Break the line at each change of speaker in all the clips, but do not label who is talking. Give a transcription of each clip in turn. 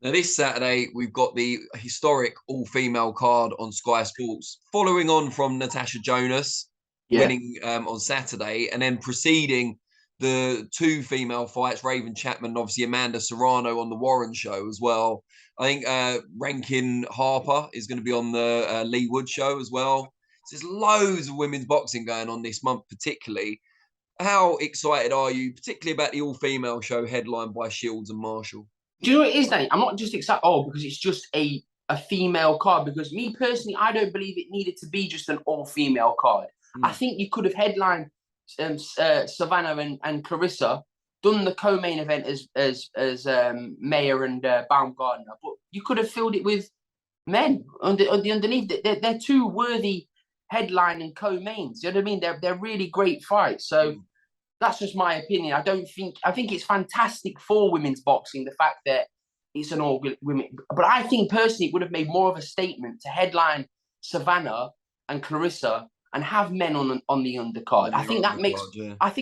Now, this Saturday, we've got the historic all-female card on Sky Sports, following on from Natasha Jonas winning on Saturday, and then preceding the two female fights, Raven Chapman and obviously Amanda Serrano on the Warren show as well. I think Rankin Harper is going to be on the Leigh Wood show as well. So there's loads of women's boxing going on this month, particularly. How excited are you, particularly about the all-female show headlined by Shields and Marshall?
Do you know what it is, Danny? I'm not just excited, because it's just a female card. Because me personally, I don't believe it needed to be just an all-female card. I think you could have headlined Savannah and Clarissa, done the co-main event as Mayer and Baumgartner, but you could have filled it with men on the underneath. They're two worthy headline and co-mains. You know what I mean? They're really great fights. So that's just my opinion. I think it's fantastic for women's boxing, the fact that it's an all women. But I think personally it would have made more of a statement to headline Savannah and Clarissa and have men on the undercard. I think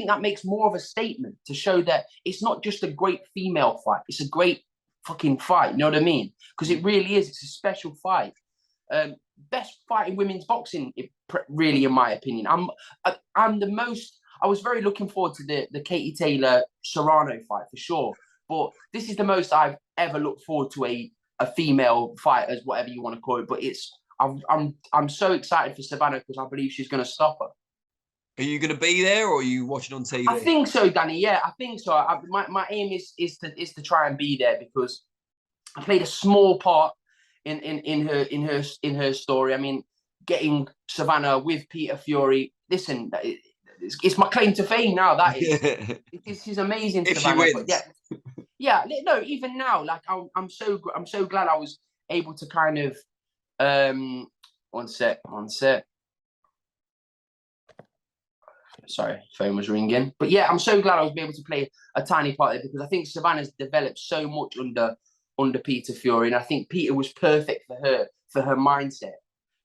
that makes more of a statement to show that it's not just a great female fight. It's a great fucking fight. You know what I mean? Because it really is. It's a special fight. Best fight in women's boxing, really, in my opinion. I was very looking forward to the Katie Taylor Serrano fight for sure. But this is the most I've ever looked forward to a female fight, as whatever you want to call it. But I'm so excited for Savannah because I believe she's going to stop her.
Are you going to be there, or are you watching on TV?
I think so, Danny. Yeah, I think so. My aim is to try and be there because I played a small part in her story. I mean, getting Savannah with Peter Fury. Listen, it's my claim to fame now. That is, she's amazing.
If
Savannah,
she wins,
yeah. No, even now, like I'm so glad I was able to kind of. One sec. Sorry, phone was ringing. But yeah, I'm so glad I was able to play a tiny part of it because I think Savannah's developed so much under Peter Fury, and I think Peter was perfect for her mindset.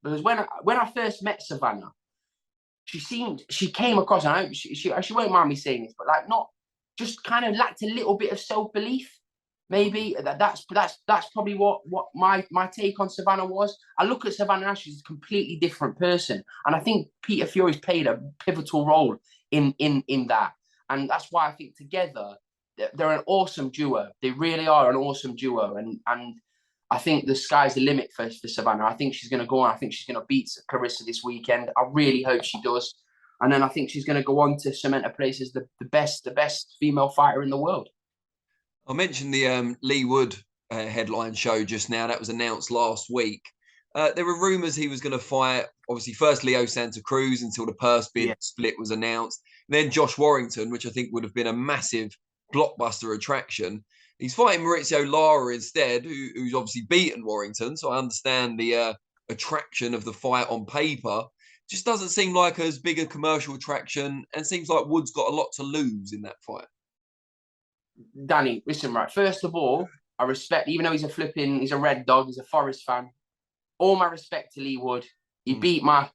Because when I first met Savannah, she came across, and I hope she won't mind me saying this, but like not just kind of lacked a little bit of self-belief. Maybe that's probably what my take on Savannah was. I look at Savannah now, she's a completely different person, and I think Peter Fury's played a pivotal role in that, and that's why I think together they're an awesome duo. They really are an awesome duo, and I think the sky's the limit for Savannah. I think she's going to go on. I think she's going to beat Clarissa this weekend. I really hope she does, and then I think she's going to go on to cement her place as the best female fighter in the world.
I mentioned the Leigh Wood headline show just now. That was announced last week. There were rumours he was going to fight, obviously, first Leo Santa Cruz until the purse bid split was announced. Then Josh Warrington, which I think would have been a massive blockbuster attraction. He's fighting Mauricio Lara instead, who's obviously beaten Warrington. So I understand the attraction of the fight on paper. Just doesn't seem like as big a commercial attraction, and seems like Wood's got a lot to lose in that fight.
Danny, listen, right. First of all, I respect, even though he's a red dog, he's a Forest fan. All my respect to Leigh Wood. He beat my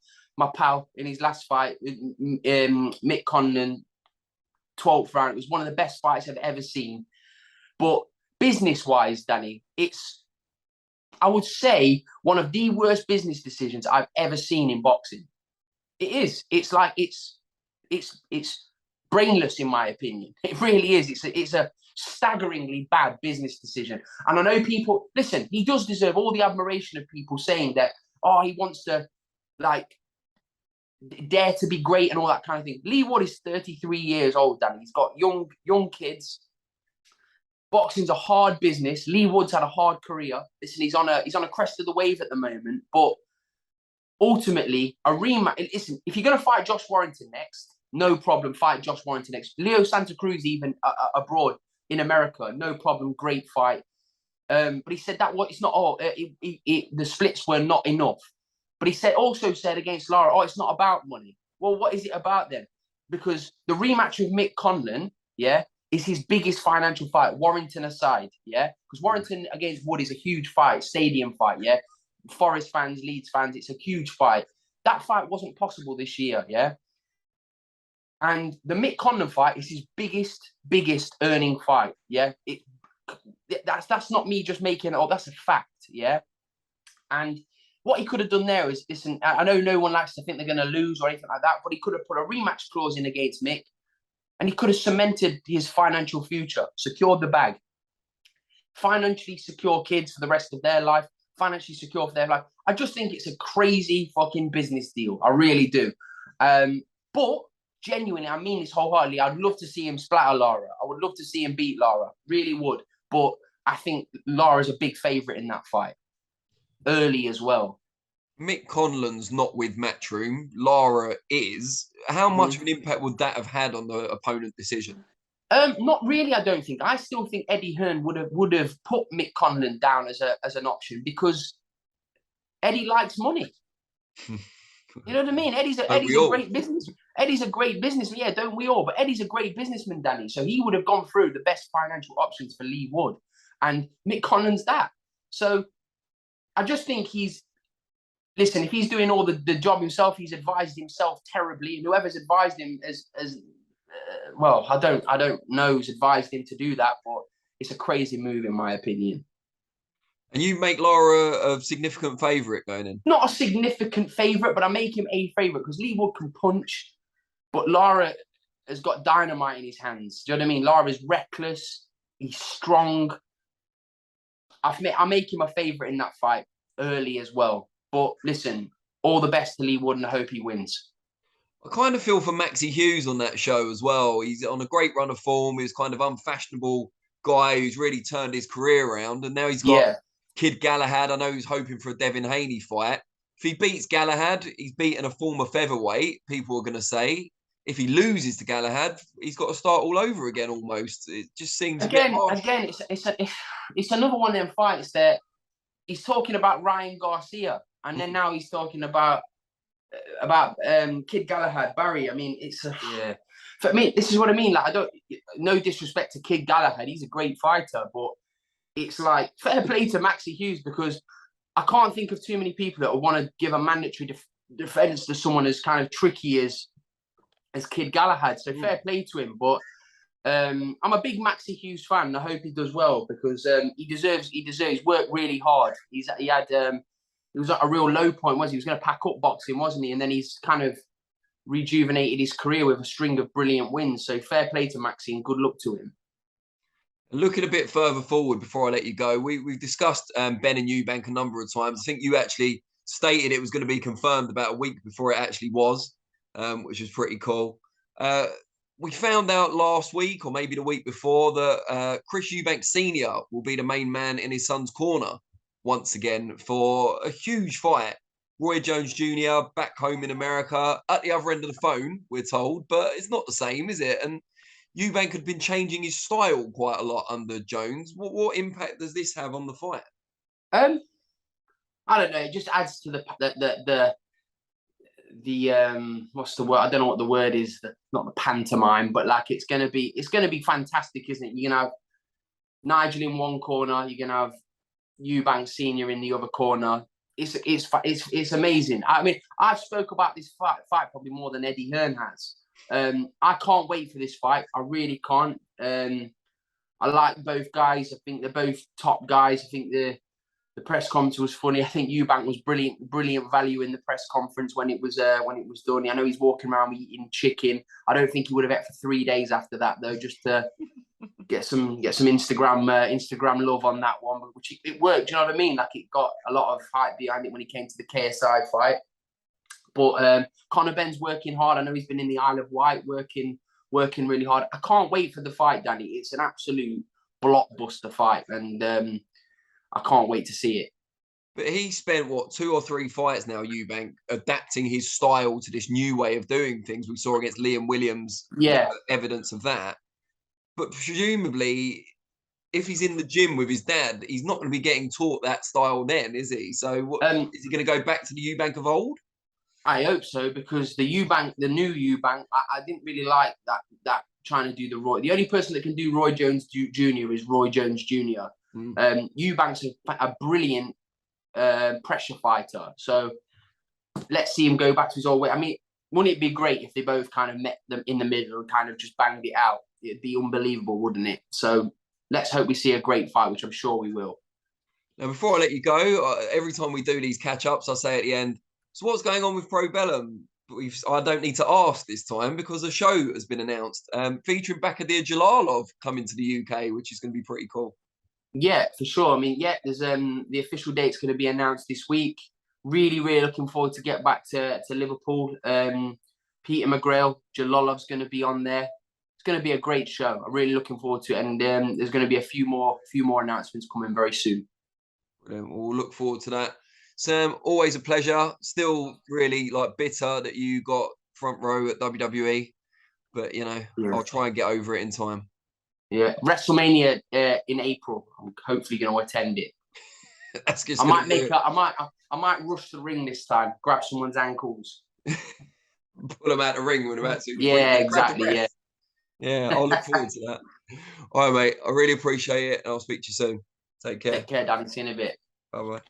pal in his last fight, Mick Conor, 12th round. It was one of the best fights I've ever seen. But business-wise, Danny, it's, I would say, one of the worst business decisions I've ever seen in boxing. It is. It's like it's brainless, in my opinion. It really is. It's a staggeringly bad business decision. And I know people, listen, he does deserve all the admiration of people saying that, oh, he wants to, like, dare to be great and all that kind of thing. Leigh Wood is 33 years old, Danny. He's got young kids. Boxing's a hard business. Leigh Wood's had a hard career. Listen, he's on a crest of the wave at the moment. But ultimately, a rematch. Listen, if you're going to fight Josh Warrington next, no problem. Fight Josh Warrington next. Leo Santa Cruz, even abroad in America, no problem. Great fight. But he said that it's not all. The splits were not enough. But he also said against Lara, oh, it's not about money. Well, what is it about then? Because the rematch with Mick Conlon, is his biggest financial fight, Warrington aside, because Warrington against Wood is a huge fight, stadium fight, Forest fans, Leeds fans, it's a huge fight. That fight wasn't possible this year, And the Mick Conlon fight is his biggest earning fight, that's not me just making, oh, that's a fact, yeah? And what he could have done there is, listen, I know no one likes to think they're going to lose or anything like that, but he could have put a rematch clause in against Mick, and he could have cemented his financial future, secured the bag, financially secure kids for the rest of their life, financially secure for their life. I just think it's a crazy fucking business deal. I really do. But genuinely, I mean this wholeheartedly, I'd love to see him splatter Lara. I would love to see him beat Lara. Really would. But I think Lara's a big favourite in that fight. Early as well.
Mick Conlan's not with Matchroom. Lara is. How much of an impact would that have had on the opponent decision?
Not really, I don't think. I still think Eddie Hearn would have put Mick Conlan down as an option because Eddie likes money. You know what I mean? Eddie's a great business. Eddie's a great businessman. Yeah, don't we all? But Eddie's a great businessman, Danny. So he would have gone through the best financial options for Leigh Wood, and Mick Conlan's that. So I just think listen, if he's doing all the job himself, he's advised himself terribly, and whoever's advised him well, I don't know who's advised him to do that, but it's a crazy move in my opinion.
And you make Lara a significant favourite going in?
Not a significant favourite, but I make him a favourite because Leigh Wood can punch, but Lara has got dynamite in his hands. Do you know what I mean? Lara's reckless. He's strong. I make him a favourite in that fight early as well. But listen, all the best to Leigh Wood, and I hope he wins.
I kind of feel for Maxie Hughes on that show as well. He's on a great run of form. He's kind of unfashionable guy who's really turned his career around. And now he's got Kid Galahad. I know he's hoping for a Devin Haney fight. If he beats Galahad, he's beaten a former featherweight, people are going to say. If he loses to Galahad, he's got to start all over again almost. It just seems
again, it's another one of them fights that he's talking about Ryan Garcia, and then now he's talking about Kid Galahad, Barry. I mean, it's for me, this is what I mean. Like, no disrespect to Kid Galahad, he's a great fighter, but it's like fair play to Maxie Hughes because I can't think of too many people that want to give a mandatory defense to someone as kind of tricky as Kid Galahad. So fair play to him, but I'm a big Maxie Hughes fan, and I hope he does well because he deserves. He's worked really hard. He was at a real low point, was he? He was going to pack up boxing, wasn't he? And then he's kind of rejuvenated his career with a string of brilliant wins. So fair play to Maxie and good luck to him.
Looking a bit further forward before I let you go, we've discussed Benn and Eubank a number of times. I think you actually stated it was going to be confirmed about a week before it actually was, which was pretty cool. We found out last week or maybe the week before that Chris Eubank Sr. will be the main man in his son's corner once again for a huge fight. Roy Jones Jr. back home in America at the other end of the phone, we're told, but it's not the same, is it? And Eubank had been changing his style quite a lot under Jones. What impact does this have on the fight?
I don't know. It just adds to the what's the word? I don't know what the word is. Not the pantomime, but like it's gonna be fantastic, isn't it? You're gonna have Nigel in one corner. You're gonna have Eubank Senior in the other corner. It's amazing. I mean, I've spoke about this fight probably more than Eddie Hearn has. I can't wait for this fight. I really can't. I like both guys. I think they're both top guys. I think the press conference was funny. I think Eubank was brilliant value in the press conference when it was done. I know he's walking around eating chicken. I don't think he would have ate for 3 days after that though, just to get some Instagram love on that one, which it worked. Do you know what I mean? Like it got a lot of hype behind it when he came to the KSI fight. But Conor Benn's working hard. I know he's been in the Isle of Wight working really hard. I can't wait for the fight, Danny. It's an absolute blockbuster fight, and I can't wait to see it.
But he spent, 2 or 3 fights now, Eubank, adapting his style to this new way of doing things. We saw against Liam Williams evidence of that. But presumably, if he's in the gym with his dad, he's not going to be getting taught that style then, is he? So is he going to go back to the Eubank of old?
I hope so, because the new Eubank, I didn't really like that trying to do the Roy. The only person that can do Roy Jones Jr. is Roy Jones Jr. Eubank's a brilliant pressure fighter. So let's see him go back to his old way. I mean, wouldn't it be great if they both kind of met them in the middle and kind of just banged it out? It'd be unbelievable, wouldn't it? So let's hope we see a great fight, which I'm sure we will.
Now, before I let you go, every time we do these catch-ups, I say at the end, so what's going on with Probellum? I don't need to ask this time because a show has been announced featuring Bakadir Jalalov coming to the UK, which is going to be pretty cool.
Yeah, for sure. I mean, yeah, there's the official date's going to be announced this week. Really, really looking forward to get back to Liverpool. Peter McGrail, Jalalov's going to be on there. It's going to be a great show. I'm really looking forward to it, and there's going to be a few more announcements coming very soon.
We'll look forward to that. Sam, always a pleasure. Still really bitter that you got front row at WWE, but I'll try and get over it in time.
Yeah, WrestleMania in April. I'm hopefully going to attend it.
That's just.
I might rush the ring this time. Grab someone's ankles.
Pull them out the ring when about to.
Yeah, exactly. Yeah.
Yeah, I'll look forward to that. All right, mate. I really appreciate it, and I'll speak to you soon. Take care.
Take care, Dan. See you in a bit.
Bye-bye.